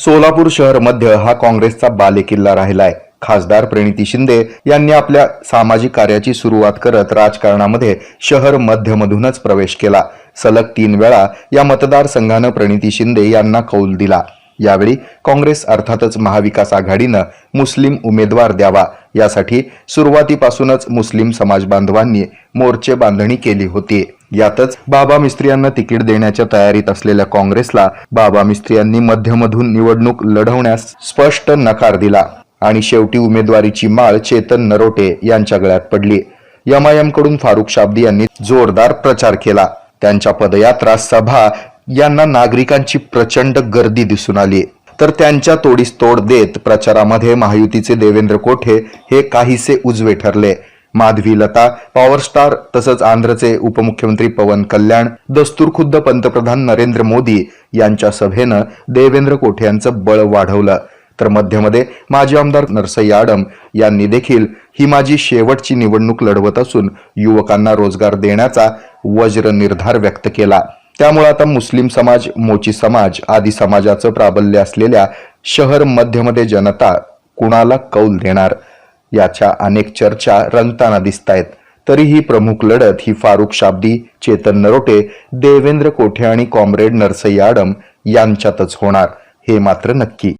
सोलापूर शहर मध्य हा काँग्रेसचा बालेकिल्ला राहिलाय। खासदार प्रणिती शिंदे यांनी आपल्या सामाजिक कार्याची सुरुवात करत राजकारणामध्ये शहर मध्यमधूनच प्रवेश केला। सलग 3 वेळा या मतदारसंघानं प्रणिती शिंदे यांना कौल दिला। यावेळी काँग्रेस अर्थातच महाविकास आघाडीनं मुस्लिम उमेदवार द्यावा यासाठी सुरुवातीपासूनच मुस्लिम समाज बांधवांनी मोर्चे बांधणी केली होती। यातच बाबा मिस्त्री यांना तिकीट देण्याच्या तयारीत असलेल्या काँग्रेसला बाबा मिस्त्री यांनी मध्यमधून निवडणूक लढवण्यास स्पष्ट नकार दिला आणि शेवटी उमेदवारीची माळ चेतन नरोटे यांच्या गळ्यात पडली। एमआयएम कडून फारुख शाब्दी यांनी जोरदार प्रचार केला। त्यांच्या पदयात्रा सभा यांना नागरिकांची प्रचंड गर्दी दिसून आली, तर त्यांच्या तोडीस तोड देत प्रचारामध्ये महायुतीचे देवेंद्र कोठे हे काहीसे उजवे ठरले। माधवी लता, पॉवर स्टार तसंच आंध्रचे उपमुख्यमंत्री पवन कल्याण, दस्तूरखुद्द पंतप्रधान नरेंद्र मोदी यांच्या सभेनं देवेंद्र कोठे यांचं बळ वाढवलं। तर मध्यमध्ये माजी आमदार नरसय्या आडम यांनी देखील ही माझी शेवटची निवडणूक लढवत असून युवकांना रोजगार देण्याचा वज्र निर्धार व्यक्त केला। त्यामुळे आता मुस्लिम समाज, मोची समाज आदी समाजाचं प्राबल्य असलेल्या शहर मध्यमध्ये जनता कुणाला कौल देणार याच्या अनेक चर्चा रंगताना दिसतायत। तरीही प्रमुख लढत ही फारुख शाब्दी, चेतन नरोटे, देवेंद्र कोठे आणि कॉम्रेड नरसय्या आडम यांच्यातच होणार हे मात्र नक्की।